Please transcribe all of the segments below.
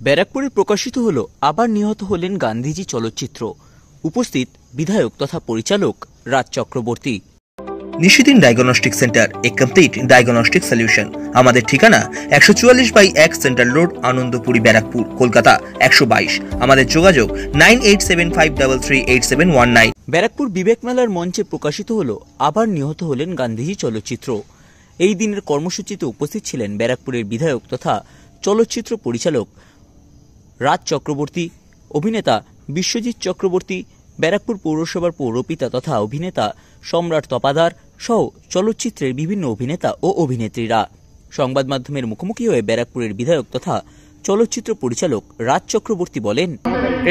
ব্যারাকপুরে প্রকাশিত হল আবার নিহত হলেন গান্ধীজি চলচ্চিত্র। উপস্থিত বিধায়ক তথা পরিচালক রাজ চক্রবর্তী। নিশিদিন ডায়াগনস্টিক সেন্টার, এ কমপ্লিট ডায়াগনস্টিক সলিউশন। আমাদের ঠিকানা 144/1 সেন্ট্রাল রোড, আনন্দপুরি, ব্যারাকপুর, কলকাতা 122। আমাদের যোগাযোগ 9875338719। ব্যারাকপুর বিবেক মেলার মঞ্চে প্রকাশিত হল আবার নিহত হলেন গান্ধীজি চলচ্চিত্র। এই দিনের কর্মসূচিতে উপস্থিত ছিলেন ব্যারাকপুরের বিধায়ক তথা চলচ্চিত্র পরিচালক রাজ চক্রবর্তী, অভিনেতা বিশ্বজিৎ চক্রবর্তী, ব্যারাকপুর পৌরসভার পৌরপিতা তথা অভিনেতা সম্রাট তপাদার সহ চলচ্চিত্রের বিভিন্ন অভিনেতা ও অভিনেত্রীরা। সংবাদ মাধ্যমের মুখোমুখি হয়ে ব্যারাকপুরের বিধায়ক তথা চলচ্চিত্র পরিচালক রাজ চক্রবর্তী বলেন,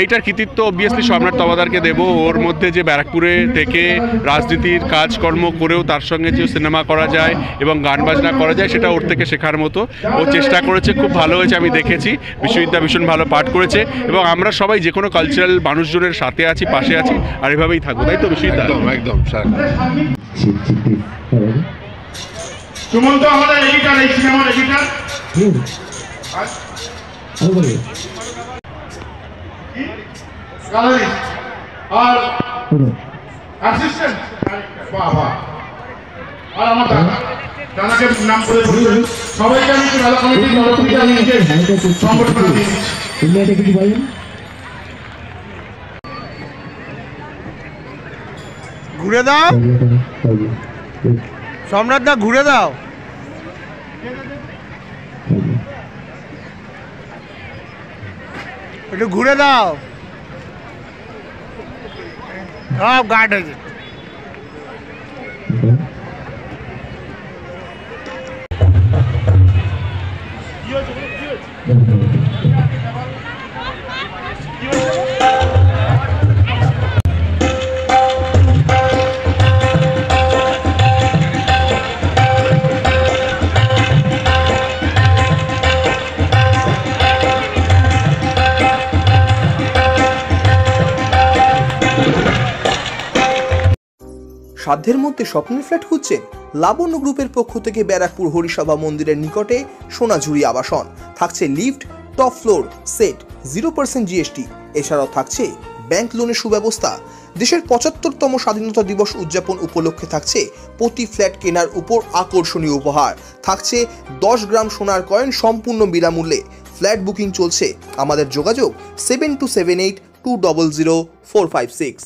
এইটার কৃতিত্ব অবভিয়াসলি সম্রাট তপাদারকে দেব। ওর মধ্যে যে ব্যারাকপুরে থেকে রাজনীতির কাজকর্ম করেও তার সঙ্গে যে সিনেমা করা যায় এবং গান বাজনা করা যায় সেটা ওর থেকে শেখার মতো ও চেষ্টা করেছে, খুব ভালো হয়েছে। আমি দেখেছি বিশ্বজিৎদা ভীষণ ভালো পাঠ করেছে এবং আমরা সবাই যে কোনো কালচারাল মানুষজনের সাথে আছি, পাশে আছি, আর এভাবেই থাকবো, তাই তো বিশ্বজিৎদা? একদম স্যার। সুমন্ত আমাদের এডিটর, এই সিনেমার এডিটর। আর অ্যাসিস্ট্যান্ট বাবা, আর আমার দাদাকে নাম করে বলছেন সবাইকে আমি মেলা কমিটির তরফ থেকে আমি সংগঠন দিচ্ছি। ঘুরে দাও সম্রাট দা, ঘুরে দাও। একটু ঘুরে দাও, সব গার্ড হয়েছে। সাধ্যের মধ্যে স্বপ্নের ফ্ল্যাট খুঁজছেন? লাবণ্য গ্রুপের পক্ষ থেকে ব্যারাকপুর হরিসভা মন্দিরের নিকটে সোনাঝুরি আবাসন। থাকছে lift, top floor, set, 0% GST। এছাড়াও থাকছে ব্যাংক লোনের সুব্যবস্থা। দেশের 75তম স্বাধীনতা দিবস উদযাপন উপলক্ষে থাকছে প্রতি ফ্ল্যাট কেনার উপর আকর্ষণীয় উপহার। থাকছে 10 গ্রাম সোনার কয়েন সম্পূর্ণ বিনামূল্যে। ফ্ল্যাট বুকিং চলছে। আমাদের যোগাযোগ 7278200456।